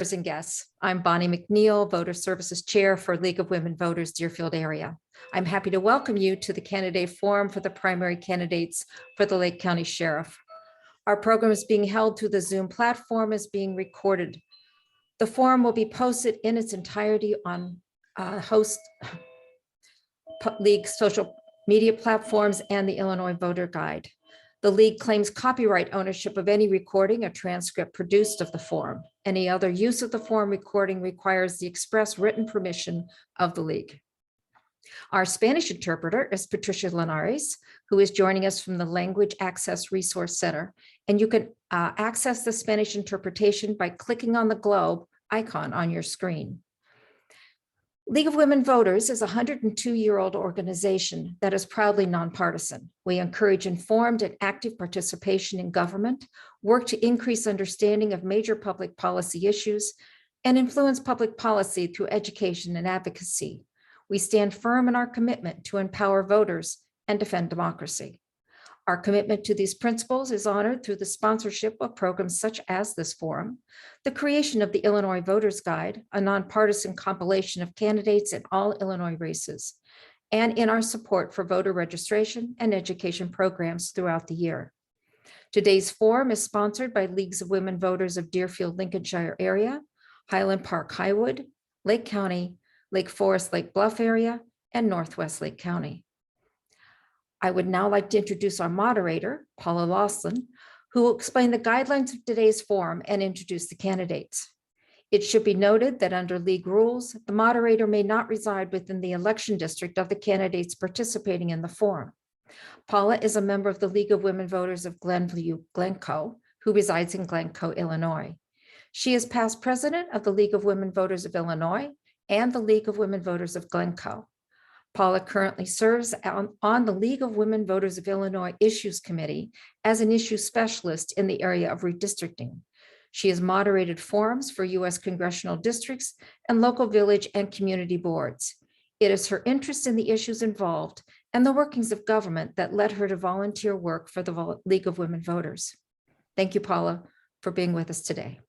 and guests. I'm Bonnie McNeil, Voter Services Chair for League of Women Voters, Deerfield area. I'm happy to welcome you to the candidate forum for the primary candidates for the Lake County Sheriff. Our program is being held through the Zoom platform, is being recorded. The forum will be posted in its entirety on host League social media platforms and the Illinois Voter Guide. The League claims copyright ownership of any recording or transcript produced of the forum. Any other use of the forum recording requires the express written permission of the League. Our Spanish interpreter is Patricia Linares, who is joining us from the Language Access Resource Center. And you can access the Spanish interpretation by clicking on the globe icon on your screen. League of Women Voters is a 102-year-old organization that is proudly nonpartisan. We encourage informed and active participation in government, work to increase understanding of major public policy issues, and influence public policy through education and advocacy. We stand firm in our commitment to empower voters and defend democracy. Our commitment to these principles is honored through the sponsorship of programs such as this forum, the creation of the Illinois Voters Guide, a nonpartisan compilation of candidates in all Illinois races, and in our support for voter registration and education programs throughout the year. Today's forum is sponsored by Leagues of Women Voters of Deerfield, Lincolnshire area, Highland Park, Highwood, Lake County, Lake Forest, Lake Bluff area, and Northwest Lake County. I would now like to introduce our moderator, Paula Laughlin, who will explain the guidelines of today's forum and introduce the candidates. It should be noted that under League rules, the moderator may not reside within the election district of the candidates participating in the forum. Paula is a member of the League of Women Voters of Glencoe, who resides in Glencoe, Illinois. She is past president of the League of Women Voters of Illinois and the League of Women Voters of Glencoe. Paula currently serves on the League of Women Voters of Illinois Issues Committee as an issue specialist in the area of redistricting. She has moderated forums for U.S. congressional districts and local village and community boards. It is her interest in the issues involved and the workings of government that led her to volunteer work for the League of Women Voters. Thank you, Paula, for being with us today.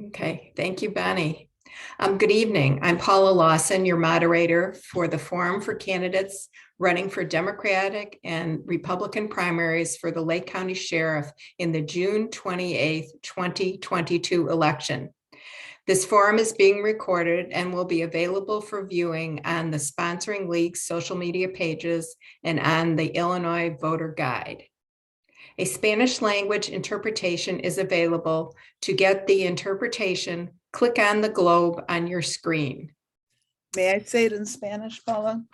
Okay, thank you, Bonnie. Good evening. I'm Paula Lawson, your moderator for the Forum for Candidates running for Democratic and Republican primaries for the Lake County Sheriff in the June 28th, 2022 election. This forum is being recorded and will be available for viewing on the sponsoring league's social media pages and on the Illinois Voter Guide. A Spanish language interpretation is available. To get the interpretation, click on the globe on your screen. May I say it in Spanish, Paula?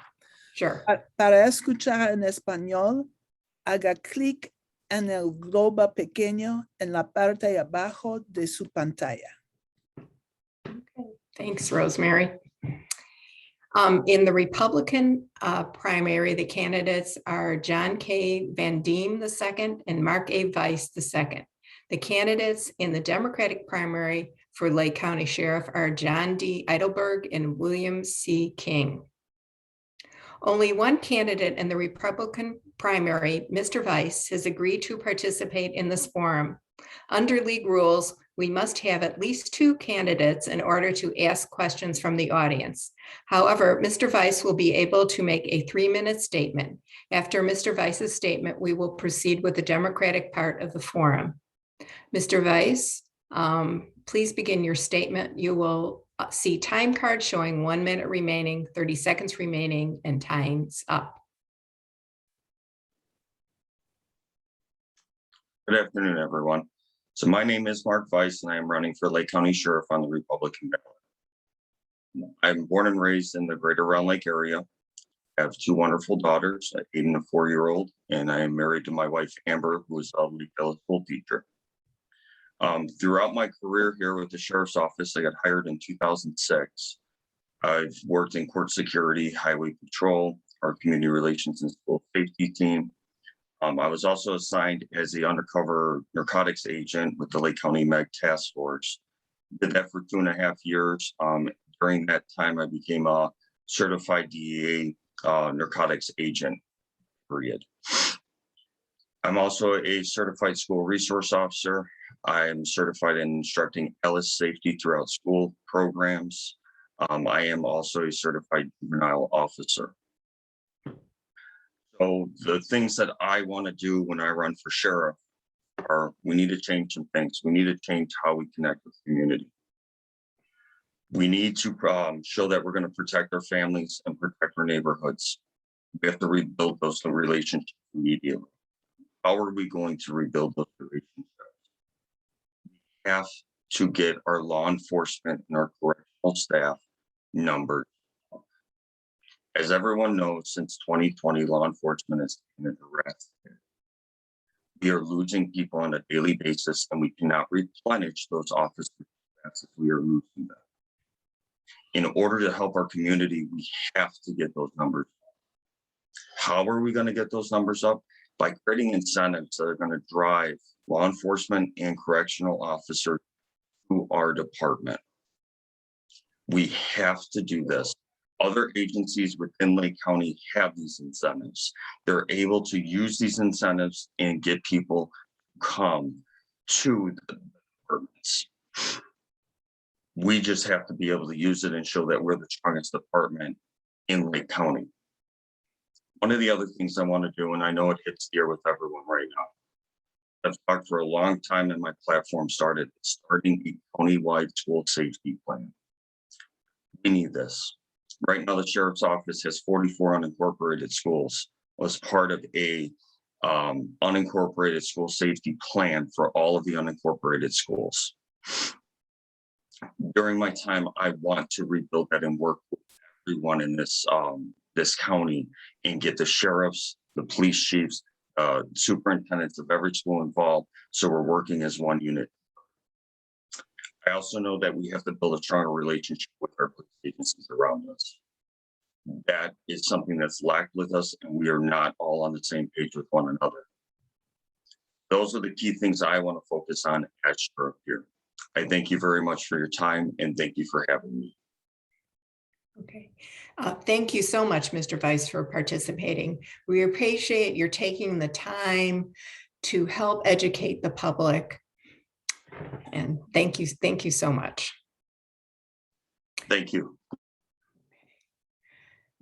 Sure. Para escuchar en español, haga clic en el globo pequeño en la parte de abajo de su pantalla. Okay. Thanks, Rosemary. In the Republican primary, the candidates are John K. Van Diem II and Mark A. Weiss II. The candidates in the Democratic primary for Lake County Sheriff are John D. Eidelberg and William C. King. Only one candidate in the Republican primary, Mr. Weiss, has agreed to participate in this forum. Under League rules, we must have at least two candidates in order to ask questions from the audience. However, Mr. Weiss will be able to make a 3-minute statement. After Mr. Weiss's statement, we will proceed with the Democratic part of the forum. Mr. Weiss, please begin your statement. You will see time cards showing 1 minute remaining, 30 seconds remaining, and time's up. Good afternoon, everyone. So my name is Mark Weiss, and I am running for Lake County Sheriff on the Republican ballot. I'm born and raised in the greater Round Lake area. I have two wonderful daughters, an 8 and a 4-year-old, and I am married to my wife, Amber, who is a Lakeville school teacher. Throughout my career here with the Sheriff's Office, I got hired in 2006. I've worked in court security, highway patrol, our community relations and school safety team. I was also assigned as the undercover narcotics agent with the Lake County Meg Task Force. Did that for 2.5 years. During that time, I became a certified DEA narcotics agent, period. I'm also a certified school resource officer. I am certified in instructing Ellis safety throughout school programs. I am also a certified juvenile officer. So the things that I want to do when I run for sheriff are, we need to change some things. We need to change how we connect with the community. We need to show that we're going to protect our families and protect our neighborhoods. We have to rebuild those relationships immediately. How are we going to rebuild those relationships? We have to get our law enforcement and our correctional staff numbers. As everyone knows, since 2020, law enforcement has taken a rest. We are losing people on a daily basis, and we cannot replenish those officers as we are losing them. In order to help our community, we have to get those numbers up. How are we going to get those numbers up? By creating incentives that are going to drive law enforcement and correctional officers to our department. We have to do this. Other agencies within Lake County have these incentives. They're able to use these incentives and get people to come to the departments. We just have to be able to use it and show that we're the strongest department in Lake County. One of the other things I want to do, and I know it hits dear with everyone right now, I've talked for a long time, and my platform starting a county-wide school safety plan. We need this. Right now, the sheriff's office has 44 unincorporated schools as part of a unincorporated school safety plan for all of the unincorporated schools. During my time, I want to rebuild that and work with everyone in this county and get the sheriffs, the police chiefs, superintendents of every school involved, so we're working as one unit. I also know that we have to build a stronger relationship with our police agencies around us. That is something that's lacked with us, and we are not all on the same page with one another. Those are the key things I want to focus on as sheriff here. I thank you very much for your time, and thank you for having me. Okay. Thank you so much, Mr. Vice, for participating. We appreciate your taking the time to help educate the public. And thank you so much. Thank you.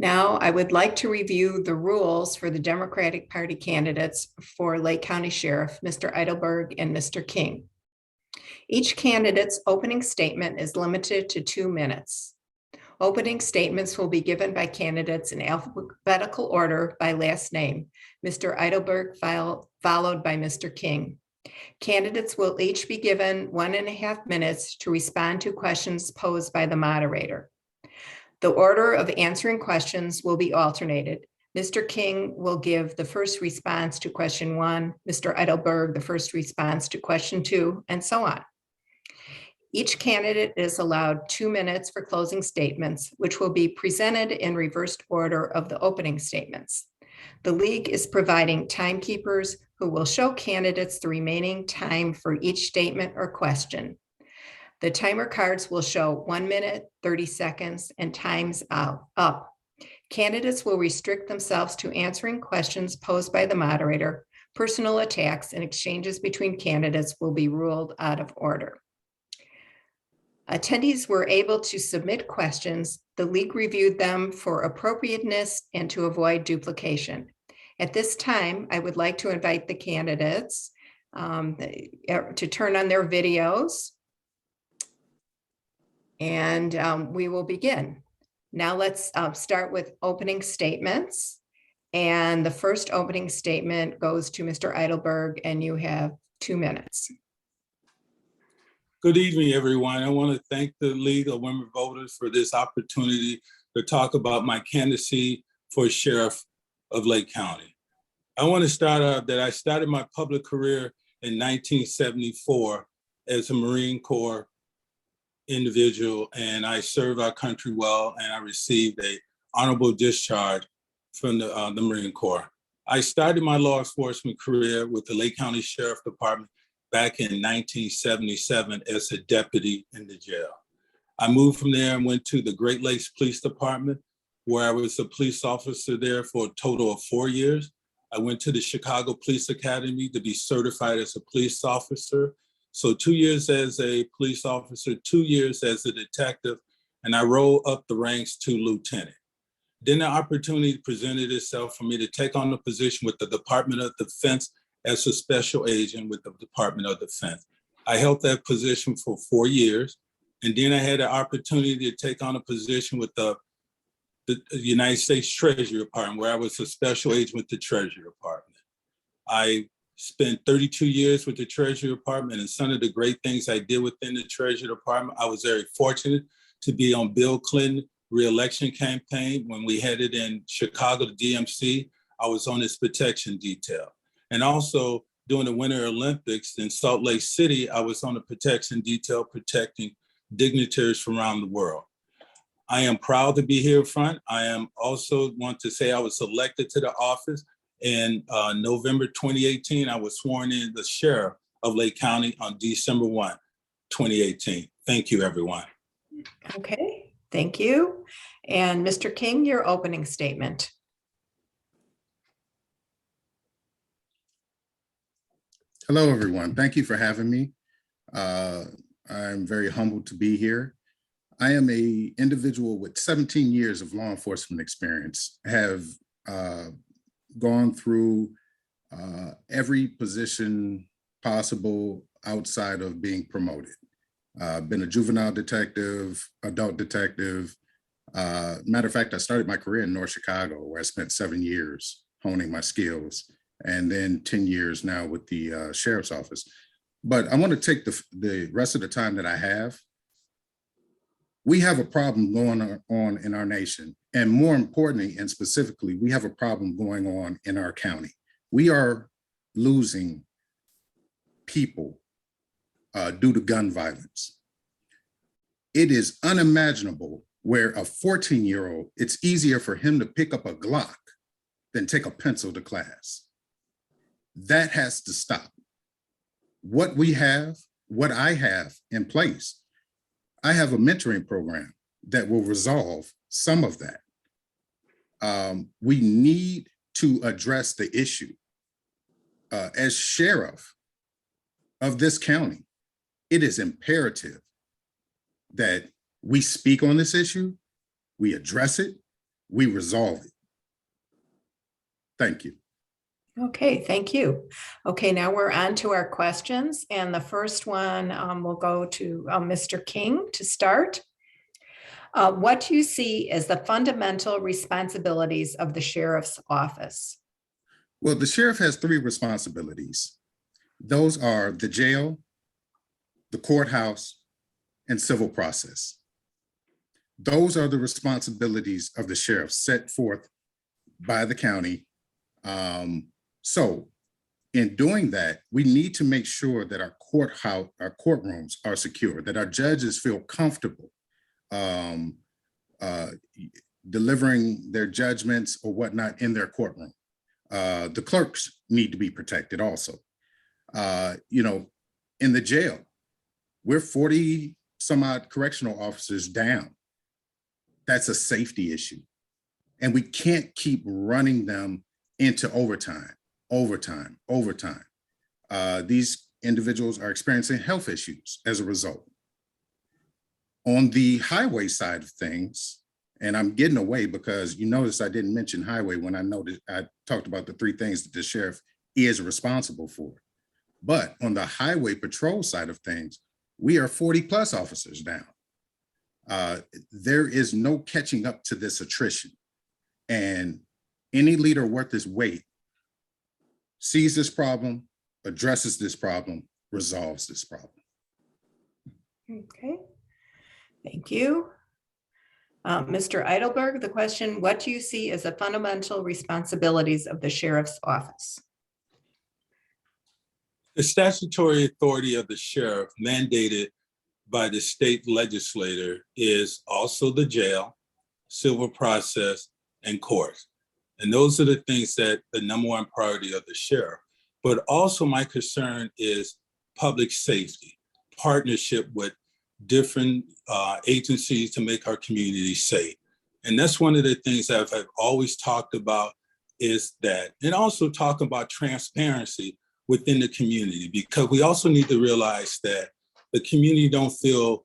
Now, I would like to review the rules for the Democratic Party candidates for Lake County Sheriff, Mr. Eidelberg and Mr. King. Each candidate's opening statement is limited to 2 minutes. Opening statements will be given by candidates in alphabetical order by last name, Mr. Eidelberg followed by Mr. King. Candidates will each be given 1.5 minutes to respond to questions posed by the moderator. The order of answering questions will be alternated. Mr. King will give the first response to question 1, Mr. Eidelberg the first response to question 2, and so on. Each candidate is allowed 2 minutes for closing statements, which will be presented in reversed order of the opening statements. The league is providing timekeepers who will show candidates the remaining time for each statement or question. The timer cards will show 1 minute, 30 seconds, and times up. Candidates will restrict themselves to answering questions posed by the moderator. Personal attacks and exchanges between candidates will be ruled out of order. Attendees were able to submit questions. The league reviewed them for appropriateness and to avoid duplication. At this time, I would like to invite the candidates to turn on their videos, and we will begin. Now let's start with opening statements. And the first opening statement goes to Mr. Eidelberg, and you have 2 minutes. Good evening, everyone. I want to thank the League of Women Voters for this opportunity to talk about my candidacy for Sheriff of Lake County. I want to start out that I started my public career in 1974 as a Marine Corps individual, and I served our country well, and I received an honorable discharge from the Marine Corps. I started my law enforcement career with the Lake County Sheriff Department back in 1977 as a deputy in the jail. I moved from there and went to the Great Lakes Police Department, where I was a police officer there for a total of 4 years. I went to the Chicago Police Academy to be certified as a police officer. So 2 years as a police officer, 2 years as a detective, and I rolled up the ranks to lieutenant. Then the opportunity presented itself for me to take on a position with the Department of Defense as a special agent with the Department of Defense. I held that position for 4 years. And then I had the opportunity to take on a position with the United States Treasury Department, where I was a special agent with the Treasury Department. I spent 32 years with the Treasury Department, and some of the great things I did within the Treasury Department, I was very fortunate to be on Bill Clinton re-election campaign. When we headed in Chicago to DMC, I was on his protection detail. And also during the Winter Olympics in Salt Lake City, I was on the protection detail protecting dignitaries from around the world. I am proud to be here front. I am also want to say I was elected to the office in November 2018. I was sworn in the sheriff of Lake County on December 1, 2018. Thank you, everyone. Okay, thank you. And Mr. King, your opening statement. Hello, everyone. Thank you for having me. I'm very humbled to be here. I am an individual with 17 years of law enforcement experience, have gone through every position possible outside of being promoted. Been a juvenile detective, adult detective. Matter of fact, I started my career in North Chicago, where I spent 7 years honing my skills, and then 10 years now with the sheriff's office. But I want to take the rest of the time that I have. We have a problem going on in our nation, and more importantly and specifically, we have a problem going on in our county. We are losing people due to gun violence. It is unimaginable where a 14-year-old, it's easier for him to pick up a Glock than take a pencil to class. That has to stop. What I have in place, I have a mentoring program that will resolve some of that. We need to address the issue. As sheriff of this county, it is imperative that we speak on this issue, we address it, we resolve it. Thank you. Okay, thank you. Okay, now we're on to our questions. And the first one will go to Mr. King to start. What do you see as the fundamental responsibilities of the sheriff's office? Well, the sheriff has 3 responsibilities. Those are the jail, the courthouse, and civil process. Those are the responsibilities of the sheriff set forth by the county. So in doing that, we need to make sure that our courtrooms are secure, that our judges feel comfortable delivering their judgments or whatnot in their courtroom. The clerks need to be protected also. In the jail, we're 40 some odd correctional officers down. That's a safety issue. And we can't keep running them into overtime. These individuals are experiencing health issues as a result. On the highway side of things, and I'm getting away because you notice I didn't mention highway when I talked about the 3 things that the sheriff is responsible for. But on the highway patrol side of things, we are 40 plus officers down. There is no catching up to this attrition. And any leader worth his weight sees this problem, addresses this problem, resolves this problem. Okay, thank you. Mr. Eidelberg, the question, what do you see as the fundamental responsibilities of the sheriff's office? The statutory authority of the sheriff mandated by the state legislator is also the jail, civil process, and courts. And those are the things that the number 1 priority of the sheriff. But also my concern is public safety, partnership with different agencies to make our community safe. And that's one of the things that I've always talked about is that, and also talking about transparency within the community, because we also need to realize that the community don't feel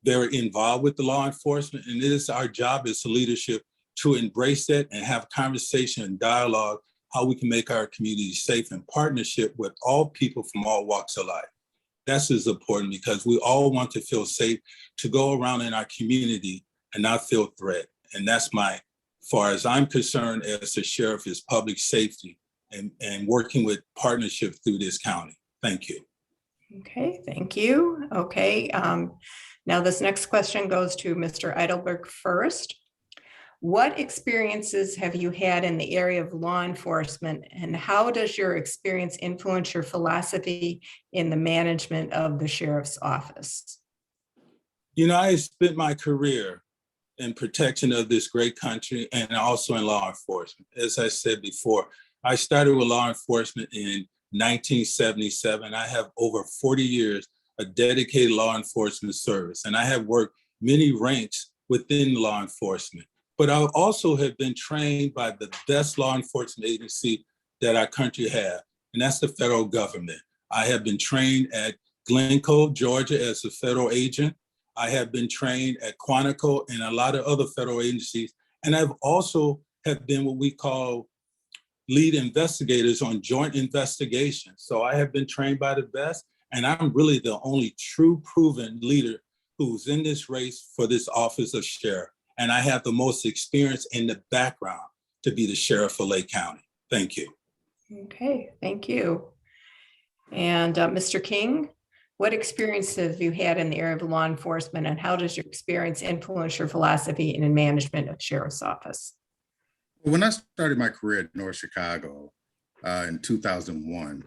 very involved with the law enforcement, and it is our job as a leadership to embrace that and have conversation and dialogue how we can make our community safe in partnership with all people from all walks of life. That's as important because we all want to feel safe to go around in our community and not feel threat. And that's my, far as I'm concerned as the sheriff, is public safety and working with partnership through this county. Thank you. Okay, thank you. Okay, now this next question goes to Mr. Eidelberg first. What experiences have you had in the area of law enforcement, and how does your experience influence your philosophy in the management of the sheriff's office? You know, I spent my career in protection of this great country and also in law enforcement. As I said before, I started with law enforcement in 1977. I have over 40 years of dedicated law enforcement service, and I have worked many ranks within law enforcement. But I also have been trained by the best law enforcement agency that our country has, and that's the federal government. I have been trained at Glencoe, Georgia as a federal agent. I have been trained at Quantico and a lot of other federal agencies. And I've also have been what we call lead investigators on joint investigations. So I have been trained by the best, and I'm really the only true proven leader who's in this race for this office of sheriff. And I have the most experience in the background to be the sheriff of Lake County. Thank you. Okay, thank you. And Mr. King, what experience have you had in the area of law enforcement, and how does your experience influence your philosophy in the management of sheriff's office? When I started my career at North Chicago in 2001,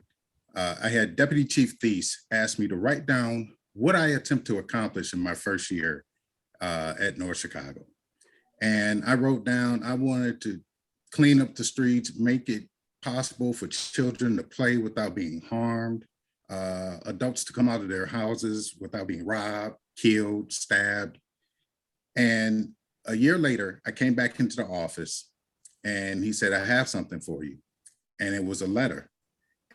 I had Deputy Chief Thies ask me to write down what I attempt to accomplish in my first year at North Chicago. And I wrote down, I wanted to clean up the streets, make it possible for children to play without being harmed, adults to come out of their houses without being robbed, killed, stabbed. And a year later, I came back into the office and he said, I have something for you. And it was a letter.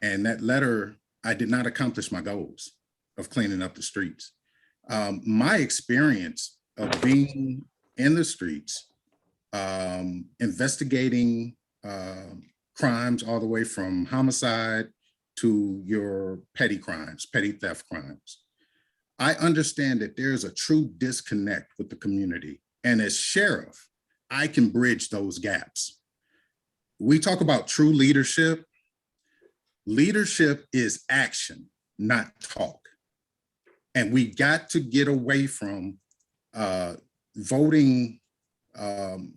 And that letter, I did not accomplish my goals of cleaning up the streets. My experience of being in the streets, investigating crimes all the way from homicide to your petty crimes, petty theft crimes. I understand that there's a true disconnect with the community. And as sheriff, I can bridge those gaps. We talk about true leadership. Leadership is action, not talk. And we got to get away from voting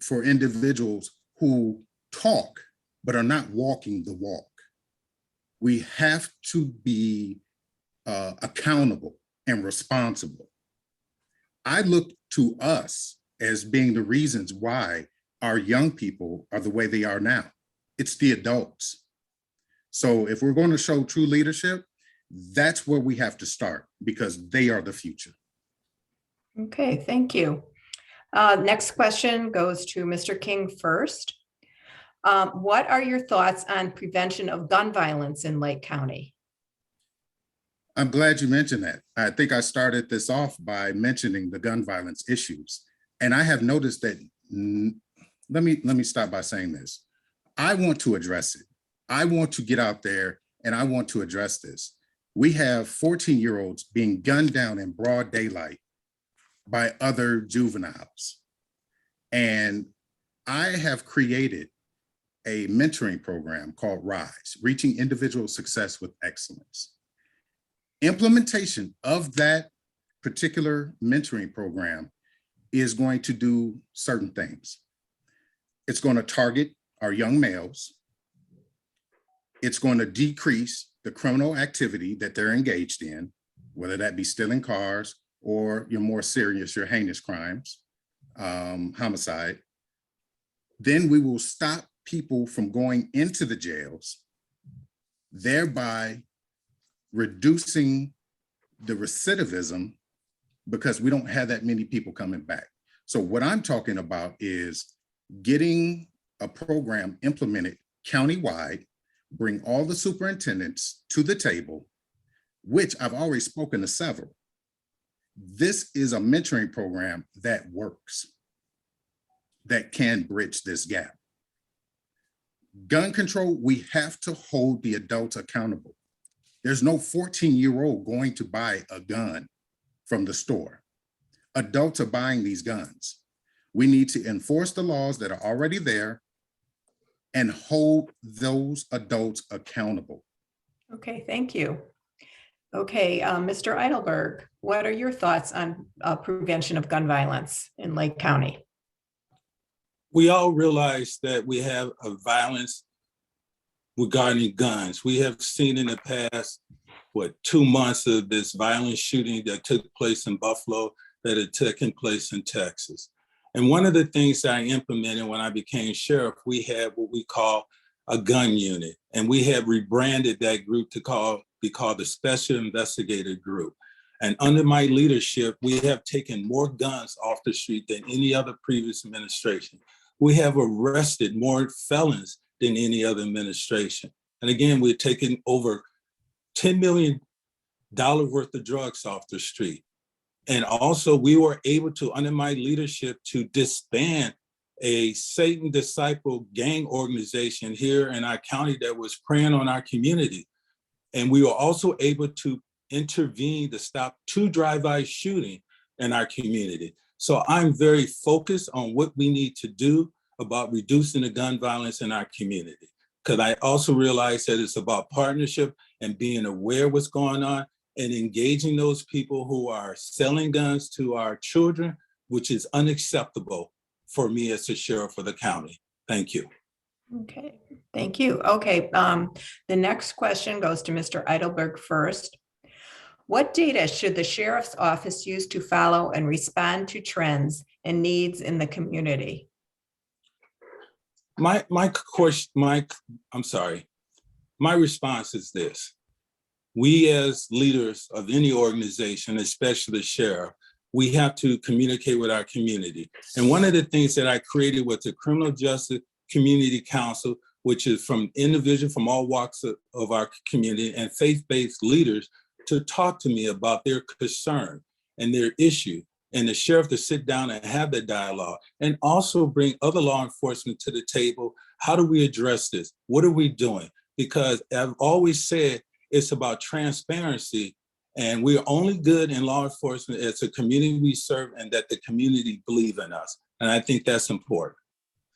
for individuals who talk but are not walking the walk. We have to be accountable and responsible. I look to us as being the reasons why our young people are the way they are now. It's the adults. So if we're going to show true leadership, that's where we have to start, because they are the future. Okay, thank you. Next question goes to Mr. King first. What are your thoughts on prevention of gun violence in Lake County? I'm glad you mentioned that. I think I started this off by mentioning the gun violence issues. And I have noticed that, let me start by saying this. I want to address it. I want to get out there and I want to address this. We have 14-year-olds being gunned down in broad daylight by other juveniles. And I have created a mentoring program called RISE, Reaching Individual Success with Excellence. Implementation of that particular mentoring program is going to do certain things. It's going to target our young males. It's going to decrease the criminal activity that they're engaged in, whether that be stealing cars or your more serious, your heinous crimes, homicide. Then we will stop people from going into the jails, thereby reducing the recidivism, because we don't have that many people coming back. So what I'm talking about is getting a program implemented countywide, bring all the superintendents to the table, which I've already spoken to several. This is a mentoring program that works, that can bridge this gap. Gun control, we have to hold the adults accountable. There's no 14-year-old going to buy a gun from the store. Adults are buying these guns. We need to enforce the laws that are already there and hold those adults accountable. Okay, thank you. Okay, Mr. Eidelberg, what are your thoughts on prevention of gun violence in Lake County? We all realize that we have a violence regarding guns. We have seen in the past, 2 months of this violent shooting that took place in Buffalo, that had taken place in Texas. And one of the things that I implemented when I became sheriff, we had what we call a gun unit. And we have rebranded that group to be called the Special Investigator Group. And under my leadership, we have taken more guns off the street than any other previous administration. We have arrested more felons than any other administration. And again, we're taking over $10 million worth of drugs off the street. And also we were able to, under my leadership, to disband a Satan disciple gang organization here in our county that was preying on our community. And we were also able to intervene to stop 2 drive-by shooting in our community. So I'm very focused on what we need to do about reducing the gun violence in our community. Because I also realize that it's about partnership and being aware of what's going on and engaging those people who are selling guns to our children, which is unacceptable for me as the sheriff of the county. Thank you. Okay, thank you. Okay, the next question goes to Mr. Eidelberg first. What data should the sheriff's office use to follow and respond to trends and needs in the community? My response is this. We as leaders of any organization, especially the sheriff, we have to communicate with our community. And one of the things that I created was the Criminal Justice Community Council, which is from individuals from all walks of our community and faith-based leaders to talk to me about their concern and their issue, and the sheriff to sit down and have that dialogue, and also bring other law enforcement to the table. How do we address this? What are we doing? Because I've always said it's about transparency, and we're only good in law enforcement as a community we serve and that the community believe in us. And I think that's important.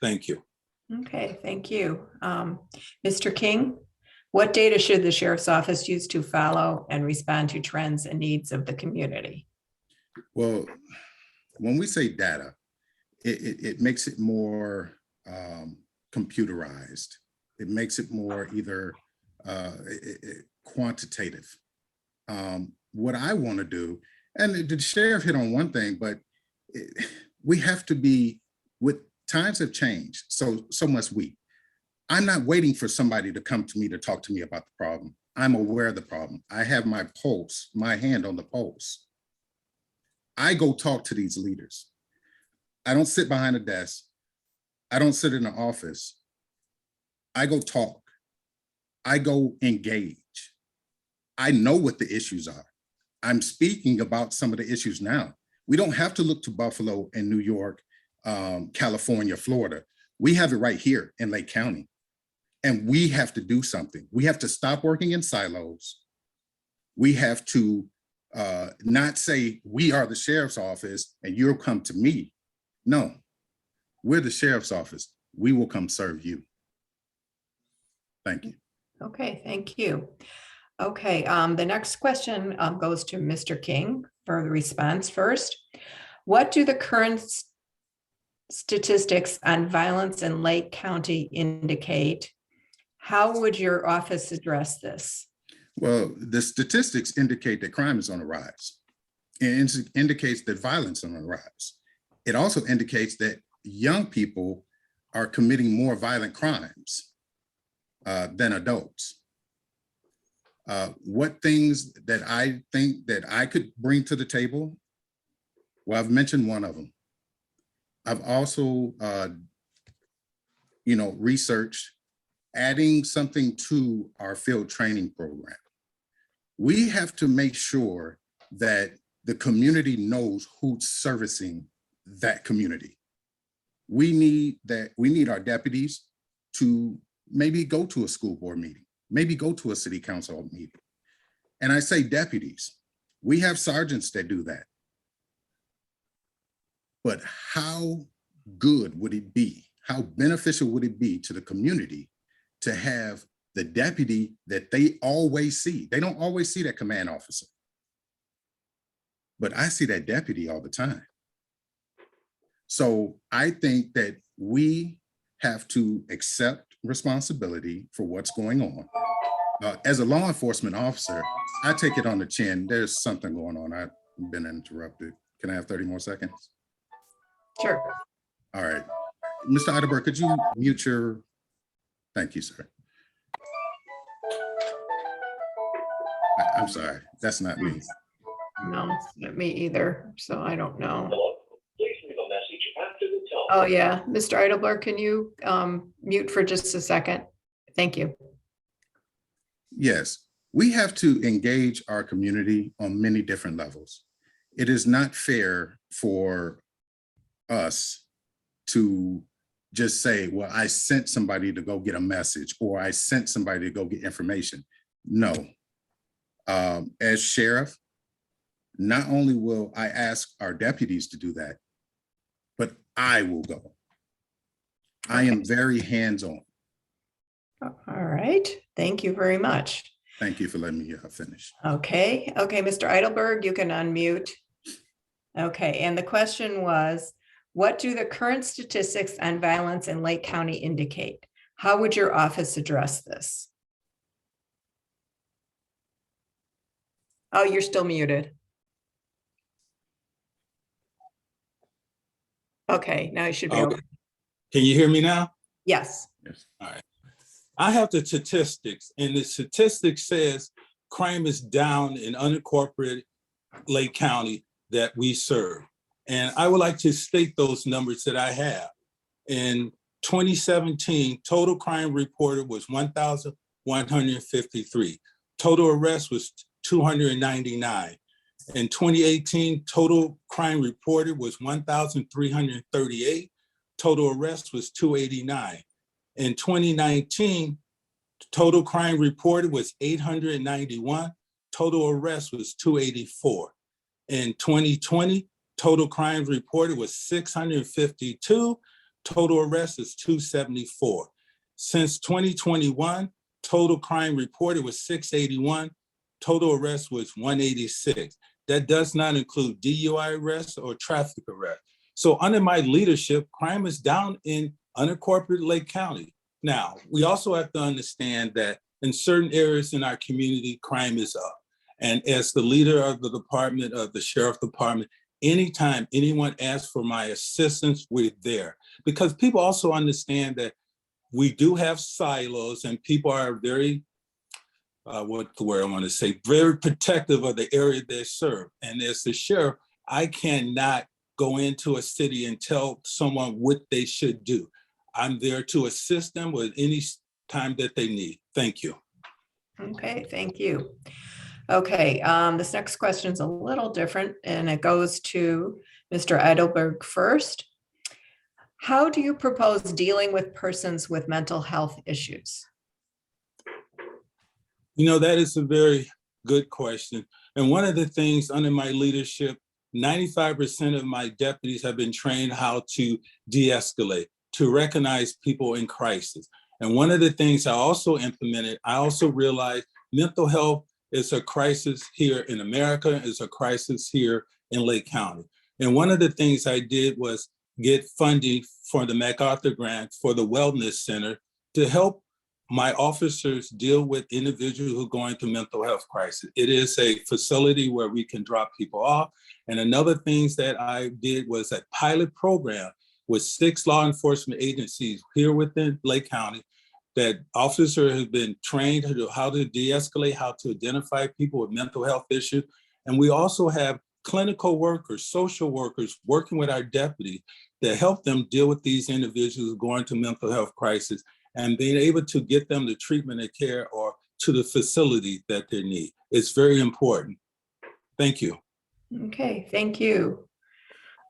Thank you. Okay, thank you. Mr. King, what data should the sheriff's office use to follow and respond to trends and needs of the community? Well, when we say data, it makes it more computerized. It makes it more either quantitative. What I want to do, and the sheriff hit on one thing, but we have to be, with times have changed, so must we. I'm not waiting for somebody to come to me to talk to me about the problem. I'm aware of the problem. I have my pulse, my hand on the pulse. I go talk to these leaders. I don't sit behind a desk. I don't sit in the office. I go talk. I go engage. I know what the issues are. I'm speaking about some of the issues now. We don't have to look to Buffalo and New York, California, Florida. We have it right here in Lake County. And we have to do something. We have to stop working in silos. We have to not say we are the sheriff's office and you'll come to me. No, we're the sheriff's office. We will come serve you. Thank you. Okay, thank you. Okay, the next question goes to Mr. King for the response first. What do the current statistics on violence in Lake County indicate? How would your office address this? Well, the statistics indicate that crime is on the rise. It indicates that violence is on the rise. It also indicates that young people are committing more violent crimes than adults. What things that I think that I could bring to the table? Well, I've mentioned one of them. I've also, researched adding something to our field training program. We have to make sure that the community knows who's servicing that community. We need our deputies to maybe go to a school board meeting, maybe go to a city council meeting. And I say deputies, we have sergeants that do that. But how good would it be? How beneficial would it be to the community to have the deputy that they always see? They don't always see that command officer, but I see that deputy all the time. So I think that we have to accept responsibility for what's going on. As a law enforcement officer, I take it on the chin. There's something going on. I've been interrupted. Can I have 30 more seconds? Sure. All right. Mr. Heidelberg, could you mute your, thank you, sir. I'm sorry, that's not me. No, it's not me either, so I don't know. Oh, yeah, Mr. Heidelberg, can you mute for just a second? Thank you. Yes, we have to engage our community on many different levels. It is not fair for us to just say, well, I sent somebody to go get a message, or I sent somebody to go get information. No. As sheriff, not only will I ask our deputies to do that, but I will go. I am very hands-on. All right, thank you very much. Thank you for letting me finish. Okay, Mr. Heidelberg, you can unmute. Okay, and the question was, what do the current statistics on violence in Lake County indicate? How would your office address this? Oh, you're still muted. Okay, now you should be okay. Can you hear me now? Yes. Yes. All right. I have the statistics, and the statistics says crime is down in unincorporated Lake County that we serve. And I would like to state those numbers that I have. In 2017, total crime reported was 1,153. Total arrests was 299. In 2018, total crime reported was 1,338. Total arrests was 289. In 2019, total crime reported was 891. Total arrests was 284. In 2020, total crimes reported was 652. Total arrests is 274. Since 2021, total crime reported was 681. Total arrests was 186. That does not include DUI arrests or traffic arrests. So under my leadership, crime is down in unincorporated Lake County. Now, we also have to understand that in certain areas in our community, crime is up. And as the leader of the department, of the sheriff department, anytime anyone asks for my assistance, we're there. Because people also understand that we do have silos, and people are very, what's the word I want to say, very protective of the area they serve. And as the sheriff, I cannot go into a city and tell someone what they should do. I'm there to assist them with any time that they need. Thank you. Okay, thank you. Okay, this next question is a little different, and it goes to Mr. Heidelberg first. How do you propose dealing with persons with mental health issues? You know, that is a very good question. And one of the things under my leadership, 95% of my deputies have been trained how to de-escalate, to recognize people in crisis. And one of the things I also implemented, I also realized mental health is a crisis here in America, is a crisis here in Lake County. And one of the things I did was get funding for the MacArthur grant for the Wellness Center to help my officers deal with individuals who are going through mental health crisis. It is a facility where we can drop people off. And another things that I did was a pilot program with 6 law enforcement agencies here within Lake County, that officers have been trained how to de-escalate, how to identify people with mental health issues. And we also have clinical workers, social workers working with our deputies to help them deal with these individuals going to mental health crisis. and being able to get them the treatment and care or to the facility that they need. It's very important. Thank you. Okay, thank you.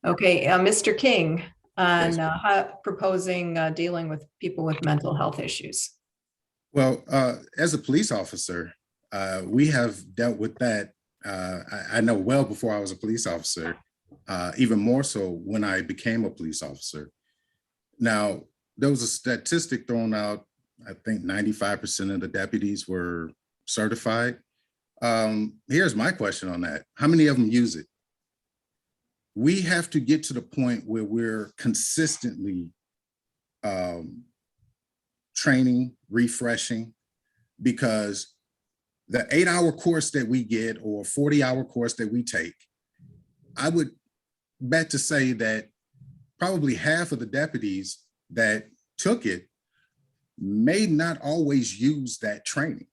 Okay, Mr. King, on Yes. proposing dealing with people with mental health issues. Well, as a police officer, we have dealt with that. I know well before I was a police officer, even more so when I became a police officer. Now, there was a statistic thrown out. I think 95% of the deputies were certified. Here's my question on that. How many of them use it? We have to get to the point where we're consistently training, refreshing, because the 8-hour course that we get or 40-hour course that we take, I would bet to say that probably half of the deputies that took it may not always use that training.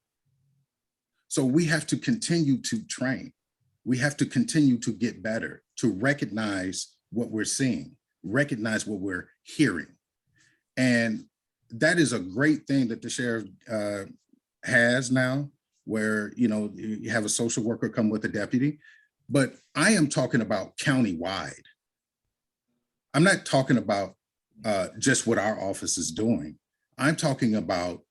So we have to continue to train. We have to continue to get better, to recognize what we're seeing, recognize what we're hearing. And that is a great thing that the sheriff has now, where, you know, you have a social worker come with a deputy, but I am talking about countywide. I'm not talking about just what our office is doing. I'm talking about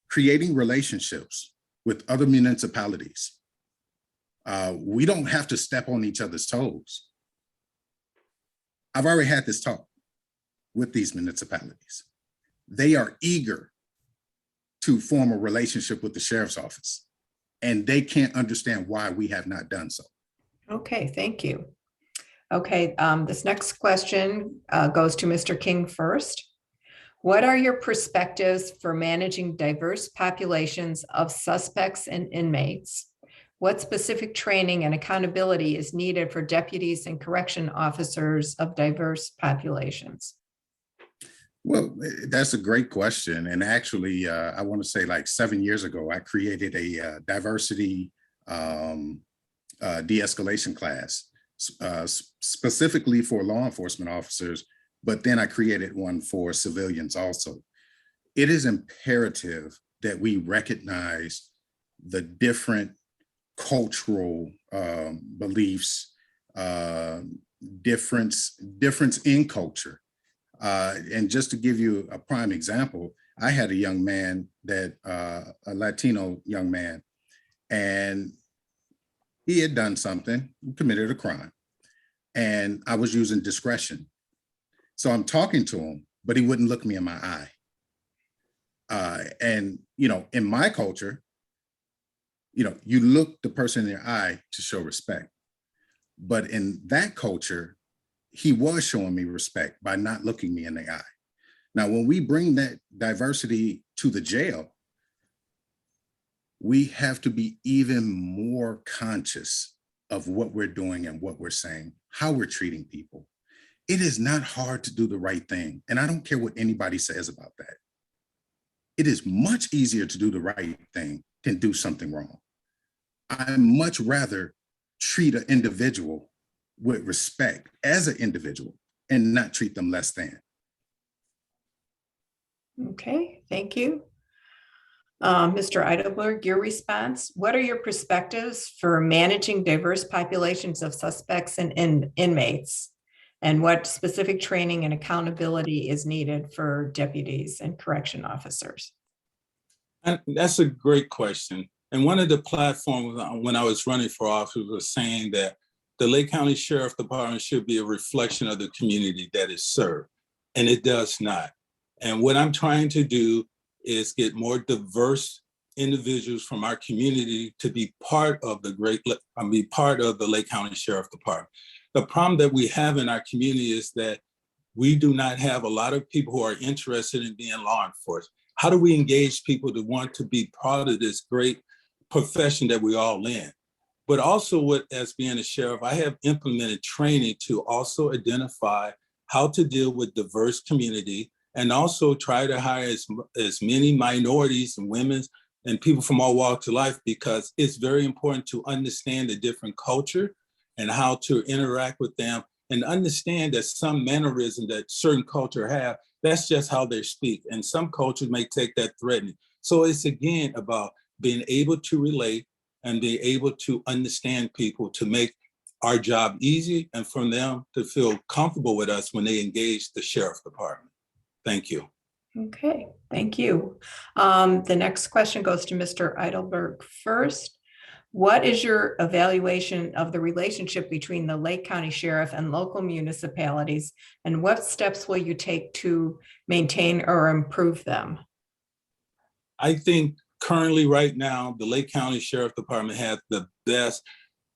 creating relationships with other municipalities. We don't have to step on each other's toes. I've already had this talk with these municipalities. They are eager to form a relationship with the sheriff's office, and they can't understand why we have not done so. Okay, thank you. Okay, this next question goes to Mr. King first. What are your perspectives for managing diverse populations of suspects and inmates? What specific training and accountability is needed for deputies and correction officers of diverse populations? Well, that's a great question. And actually, I want to say like 7 years ago, I created a diversity de-escalation class specifically for law enforcement officers, but then I created one for civilians also. It is imperative that we recognize the different cultural beliefs, difference in culture. And just to give you a prime example, I had a young man a Latino young man, and he had done something, committed a crime, and I was using discretion. So I'm talking to him, but he wouldn't look me in my eye. And, you know, in my culture, you know, you look the person in the eye to show respect. But in that culture, he was showing me respect by not looking me in the eye. Now, when we bring that diversity to the jail, we have to be even more conscious of what we're doing and what we're saying, how we're treating people. It is not hard to do the right thing. And I don't care what anybody says about that. It is much easier to do the right thing than do something wrong. I much rather treat an individual with respect as an individual and not treat them less than. Okay, thank you. Mr. Eidelberg, your response. What are your perspectives for managing diverse populations of suspects and inmates? And what specific training and accountability is needed for deputies and correction officers? And that's a great question. And one of the platforms when I was running for office was saying that the Lake County Sheriff Department should be a reflection of the community that is served, and it does not. And what I'm trying to do is get more diverse individuals from our community to be part of the Lake County Sheriff Department. The problem that we have in our community is that we do not have a lot of people who are interested in being law enforcement. How do we engage people to want to be part of this great profession that we all in? But also, as being a sheriff, I have implemented training to also identify how to deal with diverse community, and also try to hire as many minorities and women and people from all walks of life, because it's very important to understand the different culture and how to interact with them, and understand that some mannerism that certain culture have That's just how they speak. And some cultures may take that threatening. So it's again about being able to relate and be able to understand people to make our job easy and for them to feel comfortable with us when they engage the sheriff department. Thank you. Okay, thank you. The next question goes to Mr. Eidelberg first. What is your evaluation of the relationship between the Lake County Sheriff and local municipalities? And what steps will you take to maintain or improve them? I think currently right now, the Lake County Sheriff Department has the best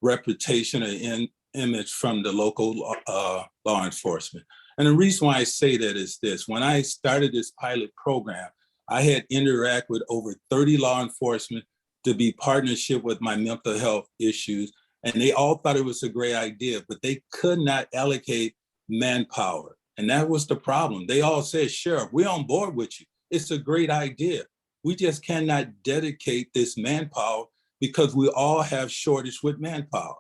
reputation and image from the local law enforcement. And the reason why I say that is this: when I started this pilot program, I had interact with over 30 law enforcement to be partnership with my mental health issues. And they all thought it was a great idea, but they could not allocate manpower. And that was the problem. They all said, Sheriff, we're on board with you. It's a great idea. We just cannot dedicate this manpower because we all have shortage with manpower.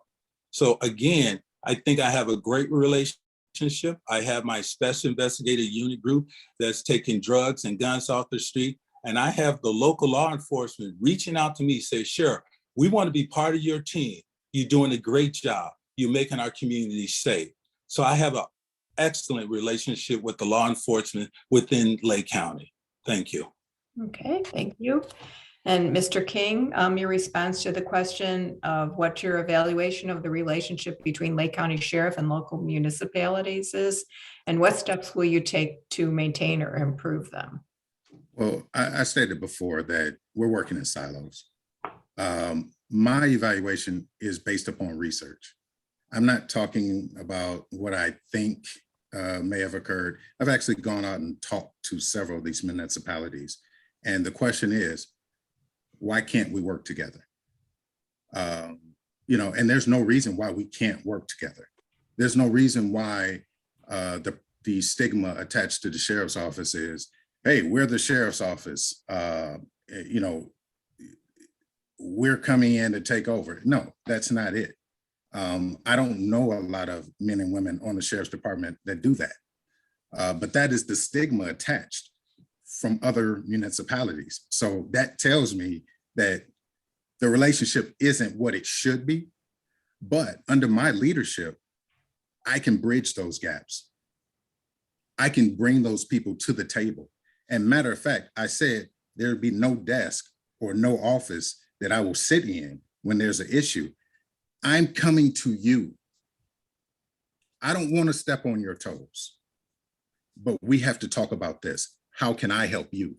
So again, I think I have a great relationship. I have my special investigative unit group that's taking drugs and guns off the street. And I have the local law enforcement reaching out to me, say, Sheriff, we want to be part of your team. You're doing a great job. You're making our community safe. So I have an excellent relationship with the law enforcement within Lake County. Thank you. Okay, thank you. And Mr. King, your response to the question of what your evaluation of the relationship between Lake County Sheriff and local municipalities is, and what steps will you take to maintain or improve them? Well, I stated before that we're working in silos. My evaluation is based upon research. I'm not talking about what I think may have occurred. I've actually gone out and talked to several of these municipalities. And the question is, why can't we work together? You know, and there's no reason why we can't work together. There's no reason why the stigma attached to the sheriff's office is, hey, we're the sheriff's office, you know, we're coming in to take over. No, that's not it. I don't know a lot of men and women on the sheriff's department that do that, but that is the stigma attached from other municipalities. So that tells me that the relationship isn't what it should be, but under my leadership, I can bridge those gaps. I can bring those people to the table. And matter of fact, I said there'd be no desk or no office that I will sit in when there's an issue. I'm coming to you. I don't want to step on your toes, but we have to talk about this. How can I help you?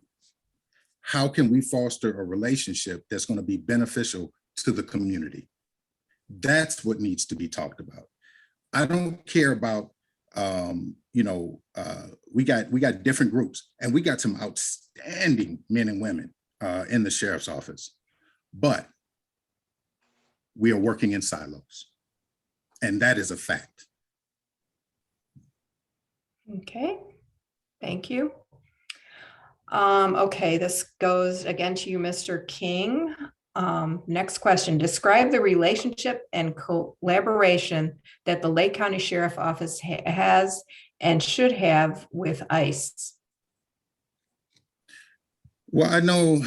How can we foster a relationship that's going to be beneficial to the community? That's what needs to be talked about. I don't care about, you know, we got different groups, and we got some outstanding men and women in the sheriff's office, but we are working in silos, and that is a fact. Okay, thank you. Okay, this goes again to you, Mr. King. Next question, describe the relationship and collaboration that the Lake County Sheriff Office has and should have with ICE. Well, I know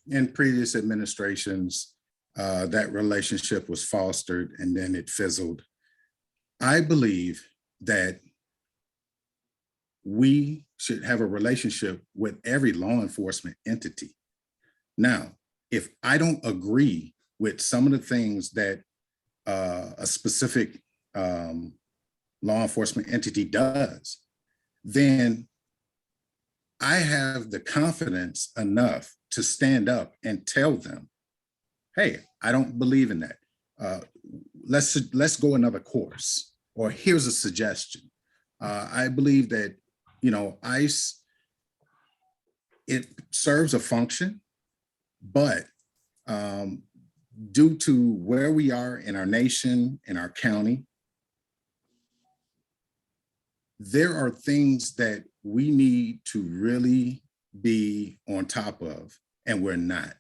in previous administrations, that relationship was fostered and then it fizzled. I believe that we should have a relationship with every law enforcement entity. Now, if I don't agree with some of the things that a specific law enforcement entity does, then I have the confidence enough to stand up and tell them, hey, I don't believe in that. Let's go another course, or here's a suggestion. I believe that, you know, ICE, it serves a function, but due to where we are in our nation, in our county, there are things that we need to really be on top of, and we're not.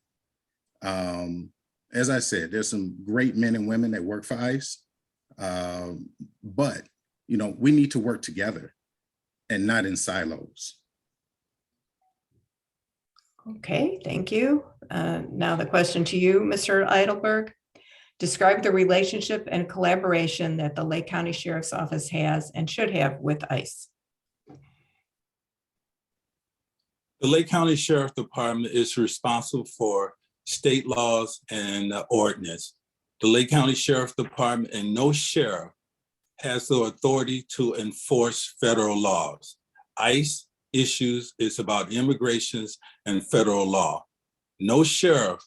As I said, there's some great men and women that work for ICE, but you know, we need to work together and not in silos. Okay, thank you. Now the question to you, Mr. Eidelberg. Describe the relationship and collaboration that the Lake County Sheriff's Office has and should have with ICE. The Lake County Sheriff Department is responsible for state laws and ordinance. The Lake County Sheriff Department and no sheriff has the authority to enforce federal laws. ICE issues is about immigrations and federal law. No sheriff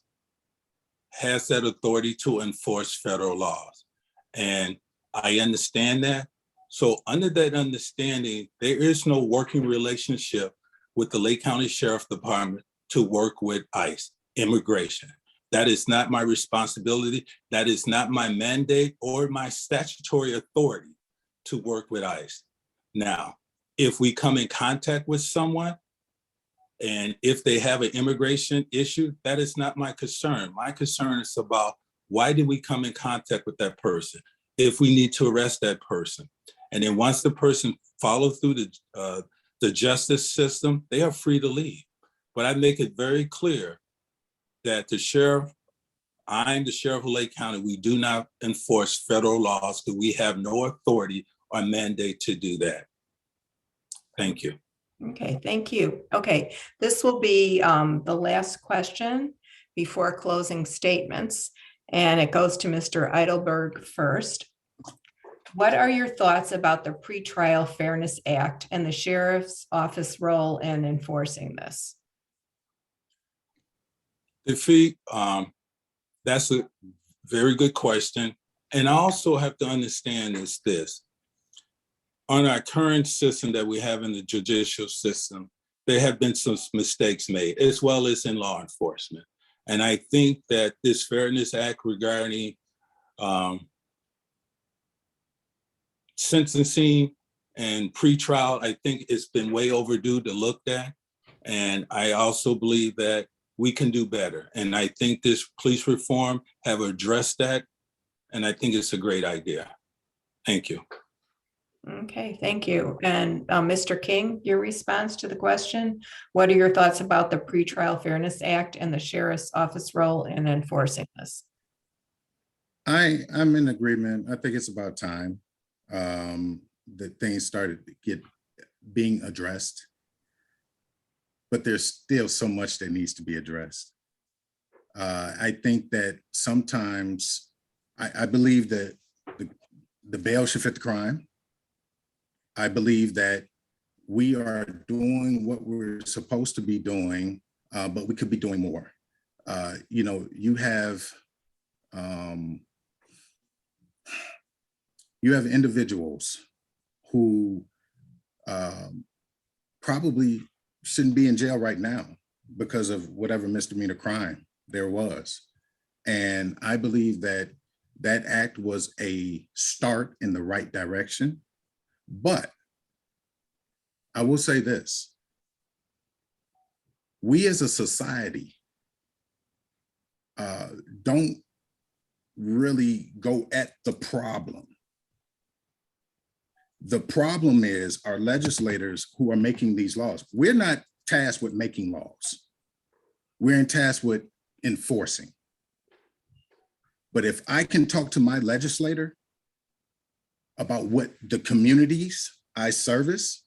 has that authority to enforce federal laws. And I understand that. So under that understanding, there is no working relationship with the Lake County Sheriff Department to work with ICE, immigration. That is not my responsibility. That is not my mandate or my statutory authority to work with ICE. Now, if we come in contact with someone and if they have an immigration issue, that is not my concern. My concern is about why did we come in contact with that person? If we need to arrest that person. And then once the person follows through the justice system, they are free to leave. But I make it very clear that I'm the sheriff of Lake County. We do not enforce federal laws because we have no authority or mandate to do that. Thank you. Okay, thank you. Okay, this will be the last question before closing statements, and it goes to Mr. Eidelberg first. What are your thoughts about the Pretrial Fairness Act and the Sheriff's Office role in enforcing this? That's a very good question. And I also have to understand is this. On our current system that we have in the judicial system, there have been some mistakes made, as well as in law enforcement. And I think that this Fairness Act regarding sentencing and pretrial, I think it's been way overdue to look at. And I also believe that we can do better. And I think this police reform have addressed that. And I think it's a great idea. Thank you. Okay, thank you. And Mr. King, your response to the question, what are your thoughts about the Pretrial Fairness Act and the Sheriff's Office role in enforcing this? I'm in agreement. I think it's about time that things started to being addressed, but there's still so much that needs to be addressed. I think that sometimes I believe that the bail should fit the crime. I believe that we are doing what we're supposed to be doing, but we could be doing more. You have individuals who probably shouldn't be in jail right now because of whatever misdemeanor crime there was. And I believe that that act was a start in the right direction. But I will say this, we as a society don't really go at the problem. The problem is our legislators who are making these laws. We're not tasked with making laws. We're tasked with enforcing. But if I can talk to my legislator about what the communities I service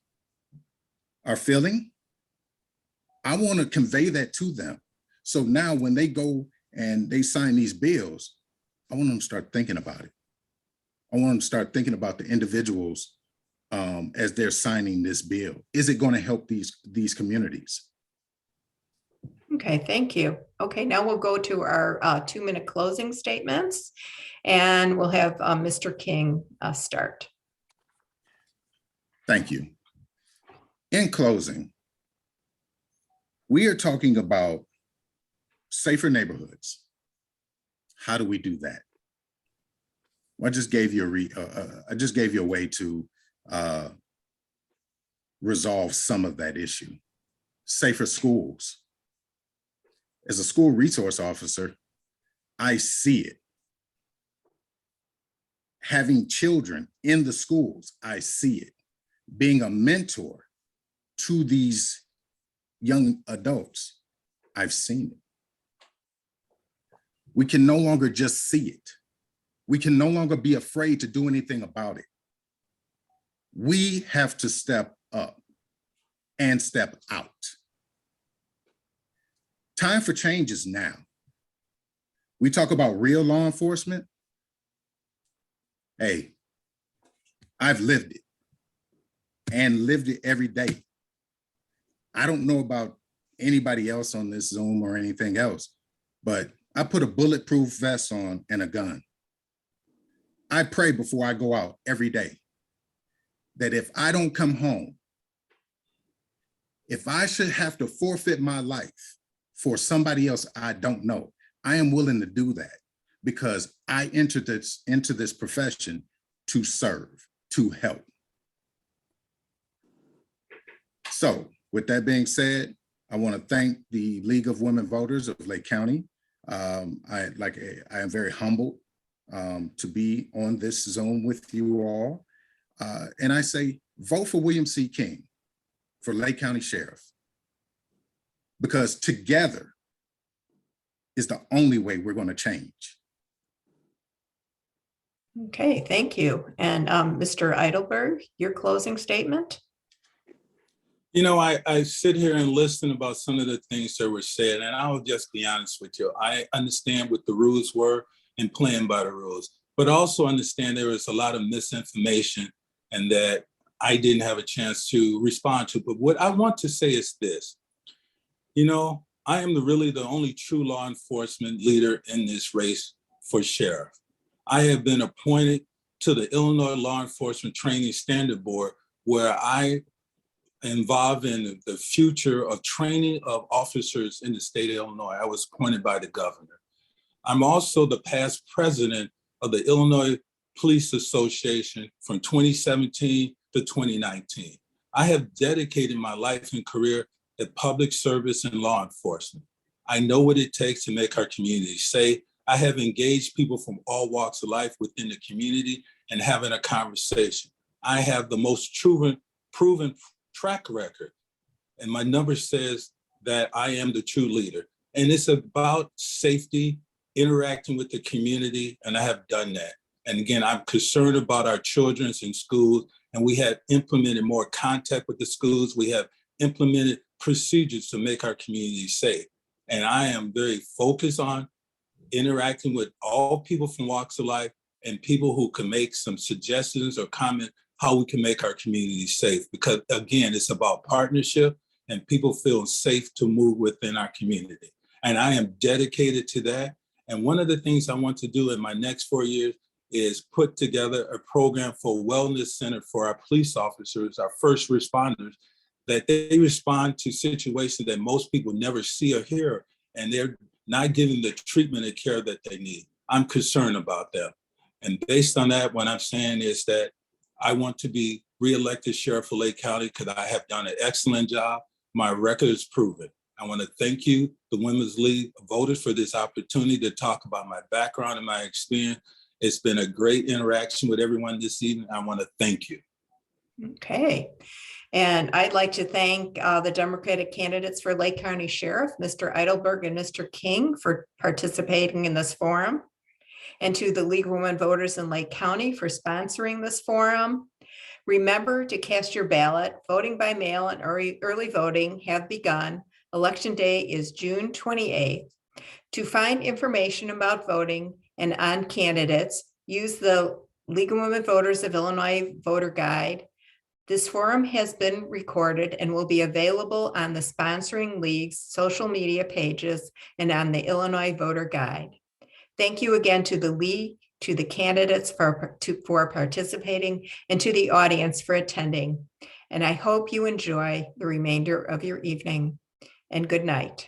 are feeling, I want to convey that to them. So now when they go and they sign these bills, I want them to start thinking about it. I want them to start thinking about the individuals as they're signing this bill. Is it going to help these communities? Okay, thank you. Okay, now we'll go to our 2-minute closing statements, and we'll have Mr. King start. Thank you. In closing, we are talking about safer neighborhoods. How do we do that? Well, I just gave you a way to resolve some of that issue. Safer schools. As a school resource officer, I see it. Having children in the schools, I see it. Being a mentor to these young adults, I've seen it. We can no longer just see it. We can no longer be afraid to do anything about it. We have to step up and step out. Time for change is now. We talk about real law enforcement. Hey, I've lived it and lived it every day. I don't know about anybody else on this Zoom or anything else, but I put a bulletproof vest on and a gun. I pray before I go out every day that if I don't come home, if I should have to forfeit my life for somebody else I don't know, I am willing to do that because I entered into this profession to serve, to help. So with that being said, I want to thank the League of Women Voters of Lake County. I am very humbled to be on this Zoom with you all. And I say, vote for William C. King for Lake County Sheriff, because together is the only way we're going to change. Okay, thank you. And Mr. Eidelberg, your closing statement? You know, I sit here and listen about some of the things that were said, and I'll just be honest with you. I understand what the rules were and playing by the rules, but also understand there was a lot of misinformation and that I didn't have a chance to respond to. But what I want to say is this, you know, I am really the only true law enforcement leader in this race for sheriff. I have been appointed to the Illinois Law Enforcement Training Standard Board, where I involved in the future of training of officers in the state of Illinois. I was appointed by the governor. I'm also the past president of the Illinois Police Association from 2017 to 2019. I have dedicated my life and career at public service and law enforcement. I know what it takes to make our community safe. I have engaged people from all walks of life within the community and having a conversation. I have the most proven track record, and my number says that I am the true leader. And it's about safety, interacting with the community, and I have done that. And again, I'm concerned about our children in schools, and we have implemented more contact with the schools. We have implemented procedures to make our community safe. And I am very focused on interacting with all people from walks of life and people who can make some suggestions or comment how we can make our community safe. Because again, it's about partnership and people feel safe to move within our community. And I am dedicated to that. And one of the things I want to do in my next 4 years is put together a program for a wellness center for our police officers, our first responders, that they respond to situations that most people never see or hear, and they're not getting the treatment and care that they need. I'm concerned about them. And based on that, what I'm saying is that I want to be reelected sheriff of Lake County because I have done an excellent job. My record is proven. I want to thank you, the Women's League voters, for this opportunity to talk about my background and my experience. It's been a great interaction with everyone this evening. I want to thank you. Okay. And I'd like to thank the Democratic candidates for Lake County Sheriff, Mr. Eidelberg and Mr. King, for participating in this forum, and to the League of Women Voters in Lake County for sponsoring this forum. Remember to cast your ballot. Voting by mail and early voting have begun. Election day is June 28th. To find information about voting and on candidates, use the League of Women Voters of Illinois voter guide. This forum has been recorded and will be available on the sponsoring league's social media pages and on the Illinois voter guide. Thank you again to the league, to the candidates for participating, and to the audience for attending. And I hope you enjoy the remainder of your evening, and good night.